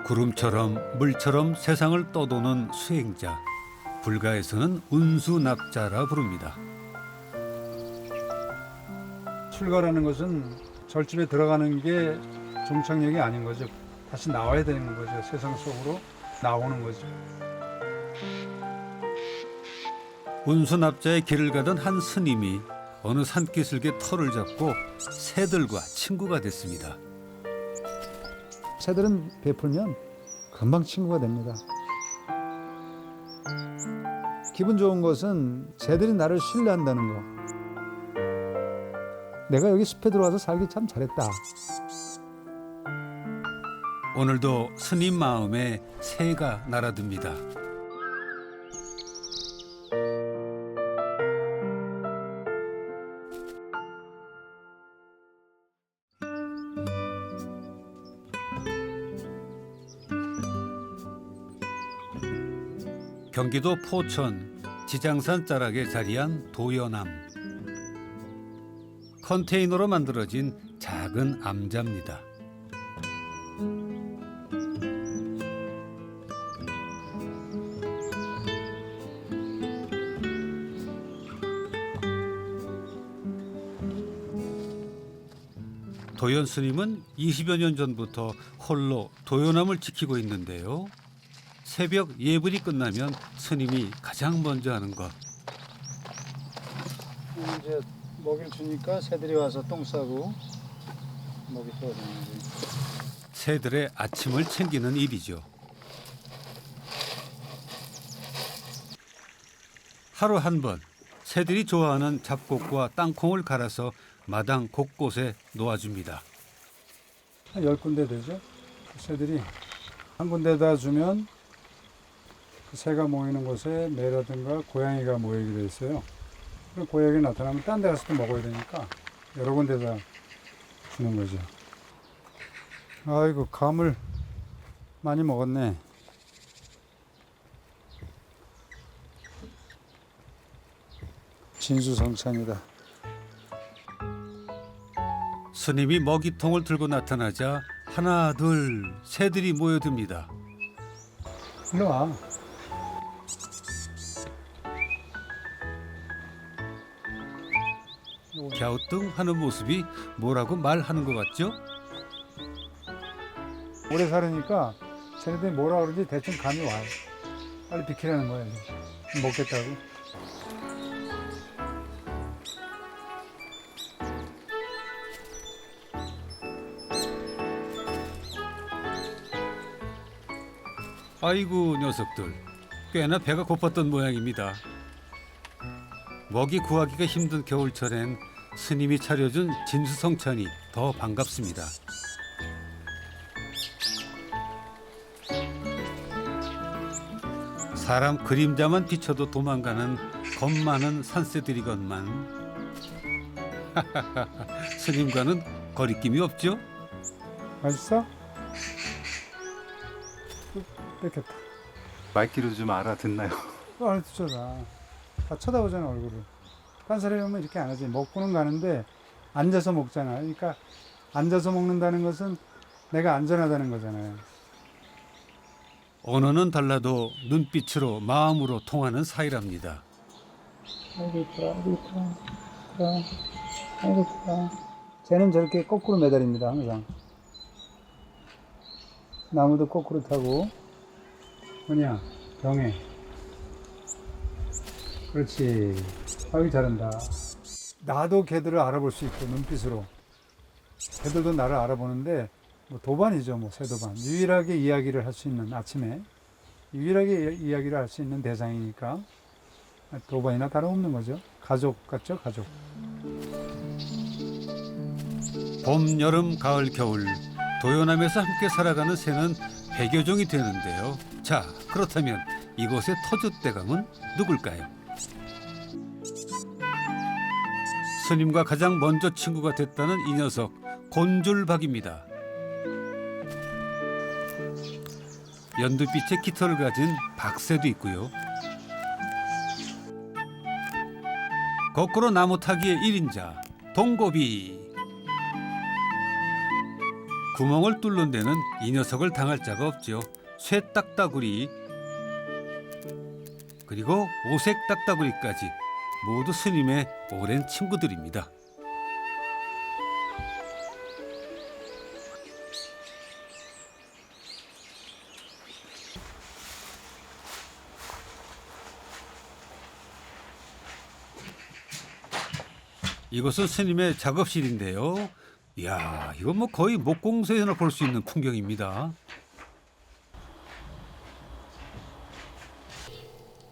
구름처럼 물처럼 세상을 떠도는 수행자. 불가에서는 운수납자라 부릅니다. 출가라는 것은 절집에 들어가는 게 종착역이 아닌 거죠. 다시 나와야 되는 거죠. 세상 속으로 나오는 거죠. 운수납자의 길을 가던 한 스님이 어느 산기슭에 터를 잡고 새들과 친구가 됐습니다. 새들은 베풀면 금방 친구가 됩니다. 기분 좋은 것은 새들이 나를 신뢰한다는 거. 내가 여기 숲에 들어와서 살기 참 잘했다. 오늘도 스님 마음에 새가 날아듭니다. 경기도 포천 지장산 자락에 자리한 도연암. 컨테이너로 만들어진 작은 암자입니다. 도연 스님은 20여 년 전부터 홀로 도연암을 지키고 있는데요. 새벽 예불이 끝나면 스님이 가장 먼저 하는 것. 이제 먹이를 주니까 새들이 와서 똥 싸고 먹이 줘야 되는 거지. 새들의 아침을 챙기는 일이죠. 하루 한 번 새들이 좋아하는 잡곡과 땅콩을 갈아서 마당 곳곳에 놓아줍니다. 한 10군데 되죠. 새들이 한 군데다 주면 그 새가 모이는 곳에 매라든가 고양이가 모이게 돼 있어요. 그럼 고양이 나타나면 딴 데 가서 또 먹어야 되니까 여러 군데다 주는 거죠. 아이고, 감을 많이 먹었네. 진수성찬이다. 스님이 먹이통을 들고 나타나자 하나 둘 새들이 모여듭니다. 일로 와. 갸우뚱하는 모습이 뭐라고 말하는 것 같죠? 오래 살으니까 쟤네들이 뭐라 그러지 대충 감이 와요. 빨리 비키라는 거예요. 먹겠다고. 아이고 녀석들, 꽤나 배가 고팠던 모양입니다. 먹이 구하기가 힘든 겨울철엔 스님이 차려준 진수성찬이 더 반갑습니다. 사람 그림자만 비춰도 도망가는 겁 많은 산새들이건만 스님과는 거리낌이 없죠? 맛있어? 뺏겼다. 말귀로 좀 알아듣나요? 안 듣잖아. 다 쳐다보잖아, 얼굴을. 딴 사람이 오면 이렇게 안 하지. 먹고는 가는데 앉아서 먹잖아. 그러니까 앉아서 먹는다는 것은 내가 안전하다는 거잖아요. 언어는 달라도 눈빛으로 마음으로 통하는 사이랍니다. 아이고 이쁘라, 아이고 이쁘라, 이쁘라, 아이고 이쁘라. 쟤는 저렇게 거꾸로 매달립니다, 항상. 나무도 거꾸로 타고. 뭐냐, 병해. 그렇지. 아이고 잘한다. 나도 걔들을 알아볼 수 있고, 눈빛으로. 걔들도 나를 알아보는데 뭐 도반이죠, 뭐 새도반. 유일하게 이야기를 할 수 있는, 아침에 유일하게 이야기를 할 수 있는 대상이니까 도반이나 다름없는 거죠. 가족 같죠, 가족. 봄, 여름, 가을, 겨울 도연암에서 함께 살아가는 새는 100여 종이 되는데요. 자, 그렇다면 이곳의 터줏대감은 누굴까요? 스님과 가장 먼저 친구가 됐다는 이 녀석 곤줄박입니다. 연두빛의 깃털을 가진 박새도 있고요. 거꾸로 나무 타기의 1인자 동고비. 구멍을 뚫는 데는 이 녀석을 당할 자가 없죠. 쇠딱따구리 그리고 오색 딱따구리까지 모두 스님의 오랜 친구들입니다. 이곳은 스님의 작업실인데요. 이야, 이건 뭐 거의 목공소에나 볼 수 있는 풍경입니다.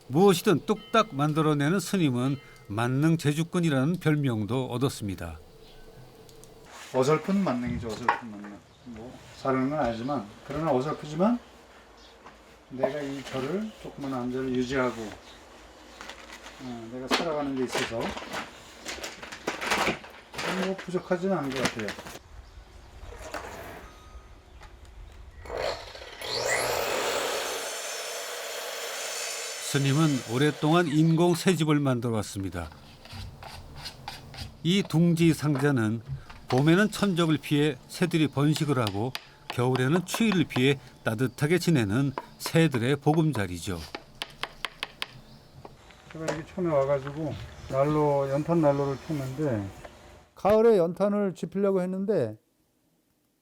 무엇이든 뚝딱 만들어내는 스님은 만능 제주꾼이라는 별명도 얻었습니다. 어설픈 만능이죠. 어설픈 만능. 뭐 사는 건 알지만 그러나 어설프지만 내가 이 결을 조그만 안전을 유지하고 내가 살아가는 데 있어서 뭐 부족하지는 않은 것 같아요. 스님은 오랫동안 인공 새집을 만들어 왔습니다. 이 둥지 상자는 봄에는 천적을 피해 새들이 번식을 하고 겨울에는 추위를 피해 따뜻하게 지내는 새들의 보금자리죠. 제가 여기 처음에 와가지고 연탄 난로를 폈는데 가을에 연탄을 지피려고 했는데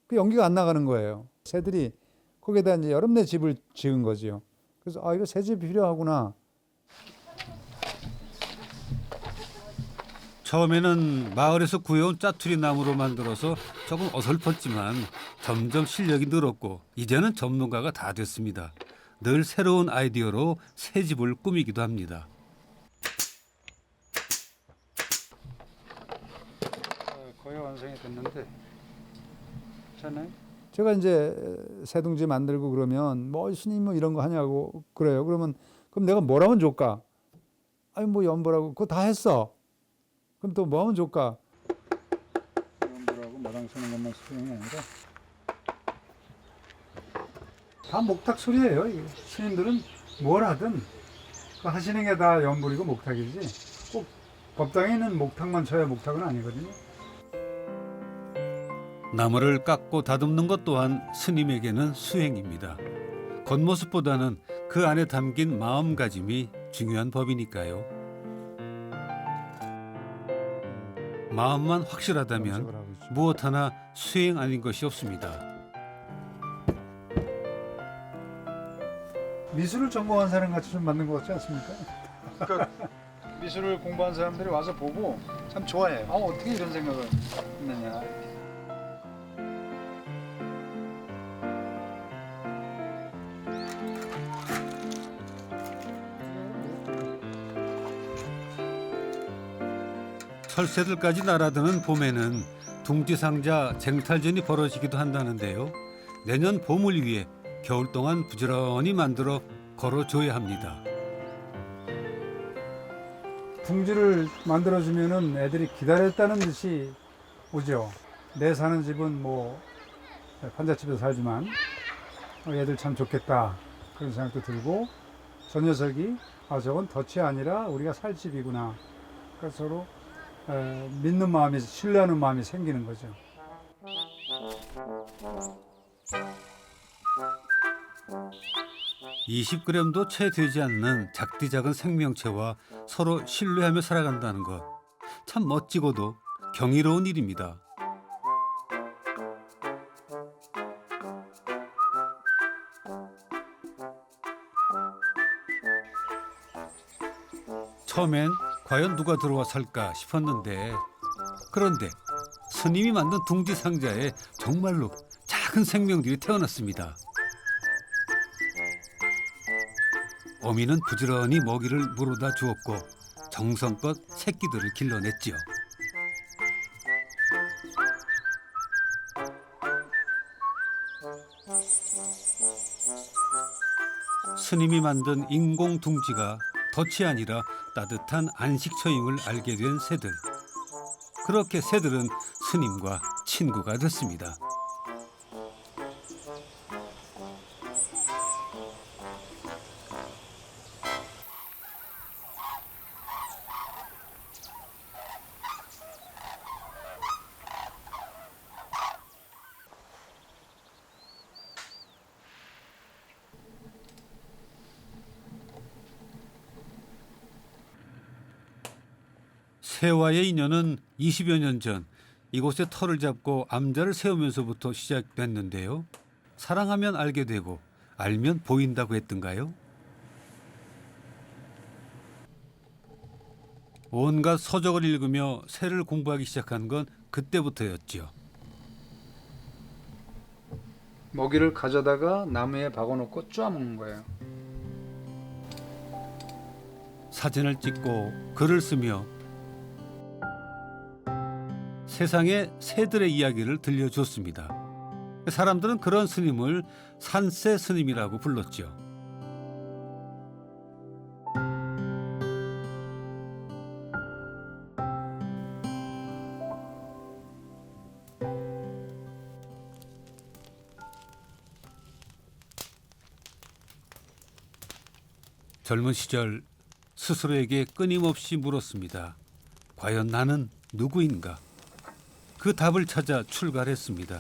그 연기가 안 나가는 거예요. 새들이 거기에다 이제 여름내 집을 지은 거지요. 그래서 이거 새집이 필요하구나. 처음에는 마을에서 구해온 짜투리 나무로 만들어서 조금 어설펐지만 점점 실력이 늘었고 이제는 전문가가 다 됐습니다. 늘 새로운 아이디어로 새 집을 꾸미기도 합니다. 거의 완성이 됐는데 괜찮아요? 제가 이제 새둥지 만들고 그러면 뭐 스님 뭐 이런 거 하냐고 그래요. 그러면 그럼 내가 뭘 하면 좋을까? 아니 뭐 연보라고 그거 다 했어. 그럼 또 뭐 하면 좋을까? 연보라고 마당 서는 것만 수행이 아니라 다 목탁 소리예요. 이게. 스님들은 뭘 하든 그 하시는 게 다 연불이고 목탁이지. 꼭 법당에는 목탁만 쳐야 목탁은 아니거든요. 나무를 깎고 다듬는 것 또한 스님에게는 수행입니다. 겉모습보다는 그 안에 담긴 마음가짐이 중요한 법이니까요. 마음만 확실하다면 무엇 하나 수행 아닌 것이 없습니다. 미술을 전공한 사람 같이 좀 만든 것 같지 않습니까? 그러니까 미술을 공부한 사람들이 와서 보고 참 좋아해요. 어떻게 이런 생각을 했느냐. 철새들까지 날아드는 봄에는 둥지상자 쟁탈전이 벌어지기도 한다는데요. 내년 봄을 위해 겨울 동안 부지런히 만들어 걸어줘야 합니다. 둥지를 만들어주면은 애들이 기다렸다는 듯이 오죠. 내 사는 집은 뭐 판잣집에서 살지만 애들 참 좋겠다 그런 생각도 들고 저 녀석이 저건 덫이 아니라 우리가 살 집이구나. 그래서 서로 믿는 마음이 신뢰하는 마음이 생기는 거죠. 20g도 채 되지 않는 작디 작은 생명체와 서로 신뢰하며 살아간다는 것. 참 멋지고도 경이로운 일입니다. 처음엔 과연 누가 들어와 살까 싶었는데 그런데 스님이 만든 둥지 상자에 정말로 작은 생명들이 태어났습니다. 어미는 부지런히 먹이를 물어다 주었고 정성껏 새끼들을 길러냈지요. 스님이 만든 인공 둥지가 덫이 아니라 따뜻한 안식처임을 알게 된 새들. 그렇게 새들은 스님과 친구가 됐습니다. 새와의 인연은 20여 년 전 이곳에 터를 잡고 암자를 세우면서부터 시작됐는데요. 사랑하면 알게 되고 알면 보인다고 했던가요? 온갖 서적을 읽으며 새를 공부하기 시작한 건 그때부터였죠. 먹이를 가져다가 나무에 박아놓고 쪼아먹는 거예요. 사진을 찍고 글을 쓰며 세상의 새들의 이야기를 들려줬습니다. 사람들은 그런 스님을 산새 스님이라고 불렀죠. 젊은 시절 스스로에게 끊임없이 물었습니다. 과연 나는 누구인가? 그 답을 찾아 출발했습니다.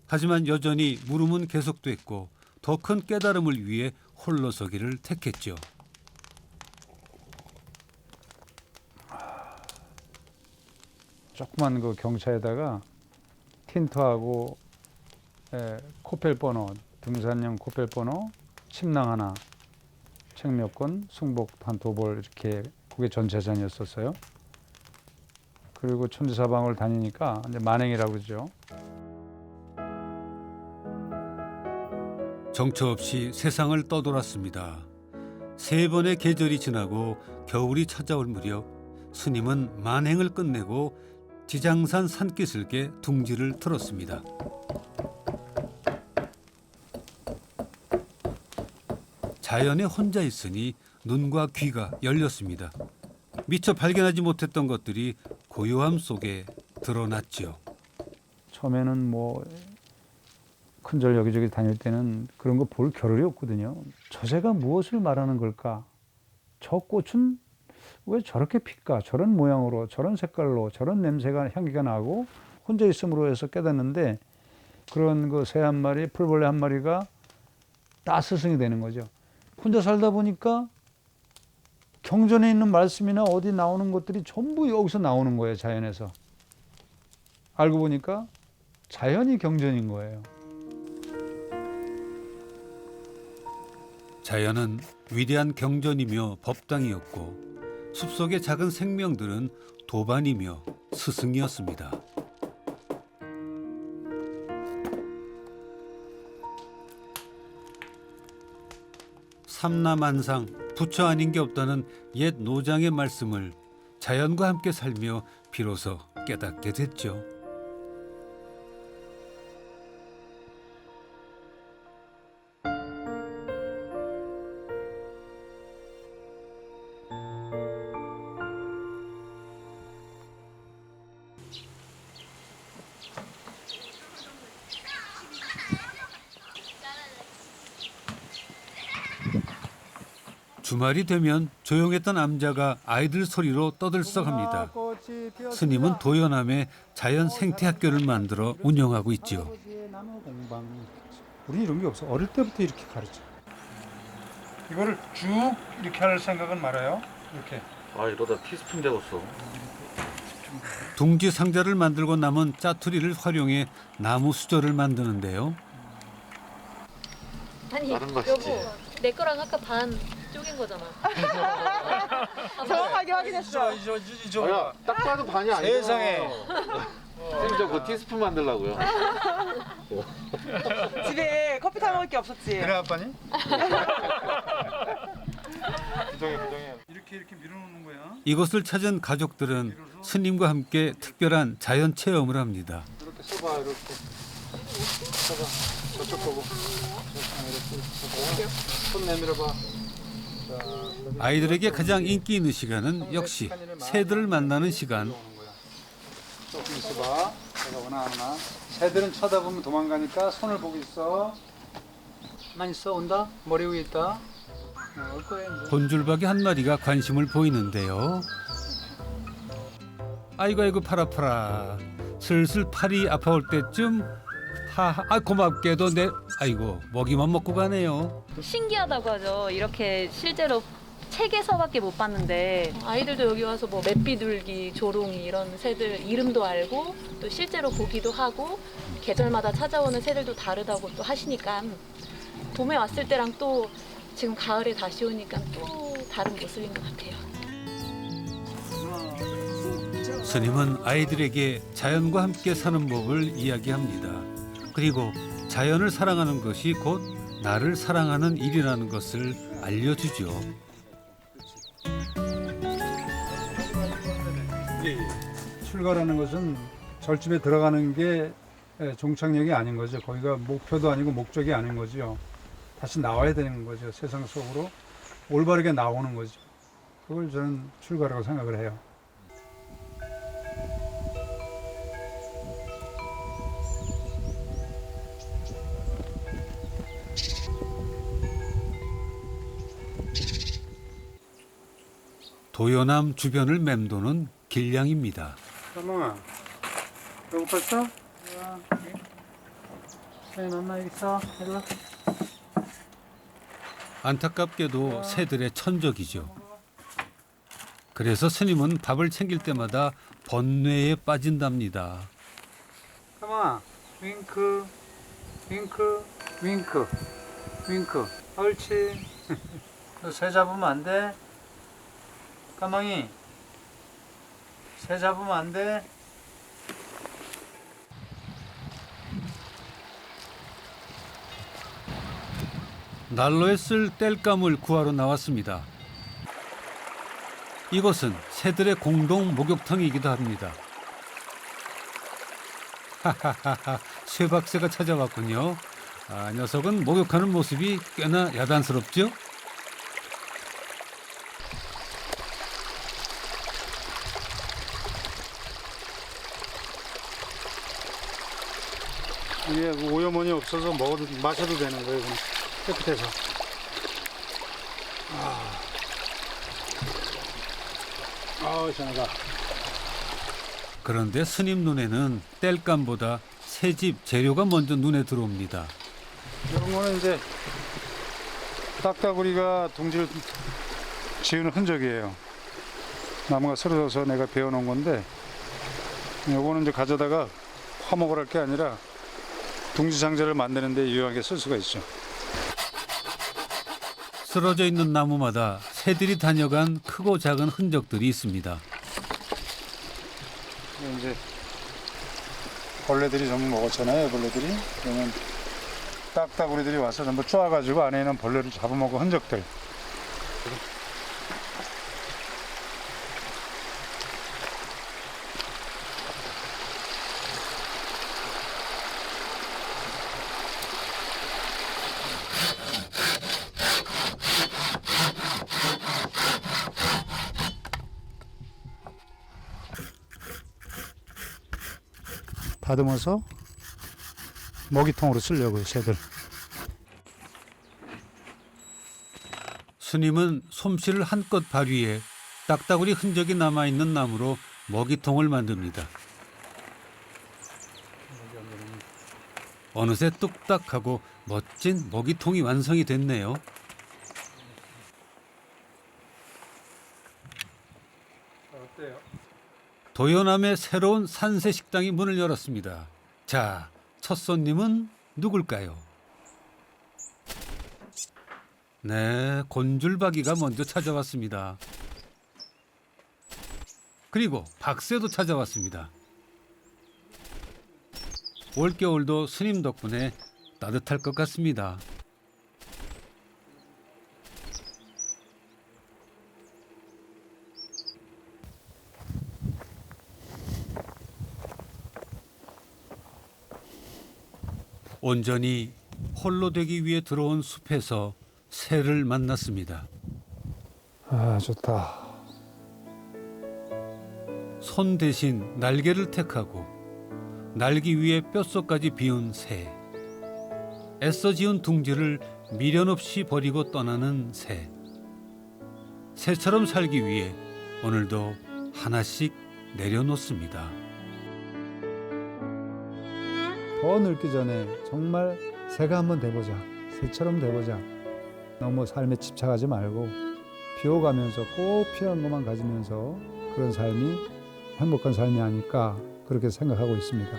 하지만 여전히 물음은 계속됐고 더 큰 깨달음을 위해 홀로서기를 택했죠. 조그만 그 경차에다가 틴트하고 코펠 번호, 등산용 코펠 번호, 침낭 하나, 책 몇 권, 승복 한 2벌 이렇게 그게 전 재산이었었어요. 그리고 천지사방을 다니니까 이제 만행이라고 그러죠. 정처 없이 세상을 떠돌았습니다. 3번의 계절이 지나고 겨울이 찾아올 무렵 스님은 만행을 끝내고 지장산 산기슭에 둥지를 틀었습니다. 자연에 혼자 있으니 눈과 귀가 열렸습니다. 미처 발견하지 못했던 것들이 고요함 속에 드러났지요. 처음에는 뭐 큰절 여기저기 다닐 때는 그런 거 볼 겨를이 없거든요. 저 새가 무엇을 말하는 걸까? 저 꽃은 왜 저렇게 필까? 저런 모양으로, 저런 색깔로, 저런 냄새가 향기가 나고 혼자 있음으로 해서 깨닫는데 그런 그 새 한 마리, 풀벌레 한 마리가 다 스승이 되는 거죠. 혼자 살다 보니까 경전에 있는 말씀이나 어디 나오는 것들이 전부 여기서 나오는 거예요, 자연에서. 알고 보니까 자연이 경전인 거예요. 자연은 위대한 경전이며 법당이었고 숲속의 작은 생명들은 도반이며 스승이었습니다. 삼라만상, 부처 아닌 게 없다는 옛 노장의 말씀을 자연과 함께 살며 비로소 깨닫게 됐죠. 주말이 되면 조용했던 암자가 아이들 소리로 떠들썩합니다. 스님은 도연암에 자연 생태학교를 만들어 운영하고 있지요. 우리 이런 게 없어. 어릴 때부터 이렇게 가르쳐. 이거를 쭉 이렇게 할 생각은 말아요. 이렇게. 아 이러다 티스푼 되었어. 둥지 상자를 만들고 남은 짜투리를 활용해 나무 수저를 만드는데요. 아니 다른 거 아시지? 여보 내 거랑 아까 반 쪼갠 거잖아. 정확하게 확인했어. 야, 딱 봐도 반이 아니야. 세상에. 쌤 저 그 티스푼 만들라고요. 집에 커피 타 먹을 게 없었지. 그래 아빠니? 부정해. 이렇게 밀어놓는 거야. 이곳을 찾은 가족들은 스님과 함께 특별한 자연 체험을 합니다. 이렇게 써봐 이렇게. 써봐. 저쪽 보고. 이렇게. 손 내밀어봐. 아이들에게 가장 인기 있는 시간은 역시 새들을 만나는 시간. 조금 있어봐. 내가 원하나. 새들은 쳐다보면 도망가니까 손을 보고 있어. 가만 있어. 온다. 머리 위에 있다. 올 거야 이제. 곤줄박이 한 마리가 관심을 보이는데요. 아이고 팔 아파라. 슬슬 팔이 아파올 때쯤 고맙게도 아이고 먹이만 먹고 가네요. 신기하다고 하죠. 이렇게 실제로 책에서밖에 못 봤는데 아이들도 여기 와서 뭐 맵비둘기, 조롱이 이런 새들 이름도 알고 또 실제로 보기도 하고 계절마다 찾아오는 새들도 다르다고 또 하시니까 봄에 왔을 때랑 또 지금 가을에 다시 오니까 또 다른 모습인 것 같아요. 스님은 아이들에게 자연과 함께 사는 법을 이야기합니다. 그리고 자연을 사랑하는 것이 곧 나를 사랑하는 일이라는 것을 알려주죠. 출가라는 것은 절집에 들어가는 게 종착역이 아닌 거죠. 거기가 목표도 아니고 목적이 아닌 거죠. 다시 나와야 되는 거죠. 세상 속으로 올바르게 나오는 거죠. 그걸 저는 출가라고 생각을 해요. 도요남 주변을 맴도는 길냥입니다. 까망아, 배고팠어? 네, 엄마 여기 있어. 일로 와. 안타깝게도 새들의 천적이죠. 그래서 스님은 밥을 챙길 때마다 번뇌에 빠진답니다. 까망아, 윙크, 윙크, 윙크, 윙크. 옳지. 너 새 잡으면 안 돼? 까망이, 새 잡으면 안 돼? 난로에 쓸 땔감을 구하러 나왔습니다. 이곳은 새들의 공동 목욕탕이기도 합니다. 하하하하, 쇠박새가 찾아왔군요. 아, 녀석은 목욕하는 모습이 꽤나 야단스럽죠? 이게 오염원이 없어서 먹어도 마셔도 되는 거예요. 그냥 깨끗해서. 시원하다. 그런데 스님 눈에는 땔감보다 새집 재료가 먼저 눈에 들어옵니다. 이런 거는 이제 딱따구리가 둥지를 지은 흔적이에요. 나무가 쓰러져서 내가 베어놓은 건데, 요거는 이제 가져다가 화목을 할 게 아니라 둥지 상자를 만드는 데 유용하게 쓸 수가 있죠. 쓰러져 있는 나무마다 새들이 다녀간 크고 작은 흔적들이 있습니다. 이제 벌레들이 전부 먹었잖아요. 벌레들이. 그러면 딱따구리들이 와서 전부 쪼아가지고 안에 있는 벌레를 잡아먹은 흔적들. 다듬어서 먹이통으로 쓰려고요, 새들. 스님은 솜씨를 한껏 발휘해 딱따구리 흔적이 남아있는 나무로 먹이통을 만듭니다. 어느새 뚝딱하고 멋진 먹이통이 완성이 됐네요. 어때요? 도요남의 새로운 산새 식당이 문을 열었습니다. 자, 첫 손님은 누굴까요? 네, 곤줄박이가 먼저 찾아왔습니다. 그리고 박새도 찾아왔습니다. 올겨울도 스님 덕분에 따뜻할 것 같습니다. 온전히 홀로 되기 위해 들어온 숲에서 새를 만났습니다. 아, 좋다. 손 대신 날개를 택하고 날기 위해 뼛속까지 비운 새. 애써 지은 둥지를 미련 없이 버리고 떠나는 새. 새처럼 살기 위해 오늘도 하나씩 내려놓습니다. 더 늙기 전에 정말 새가 한번 돼보자. 새처럼 돼보자. 너무 삶에 집착하지 말고 비워가면서 꼭 필요한 것만 가지면서 그런 삶이 행복한 삶이 아닐까 그렇게 생각하고 있습니다.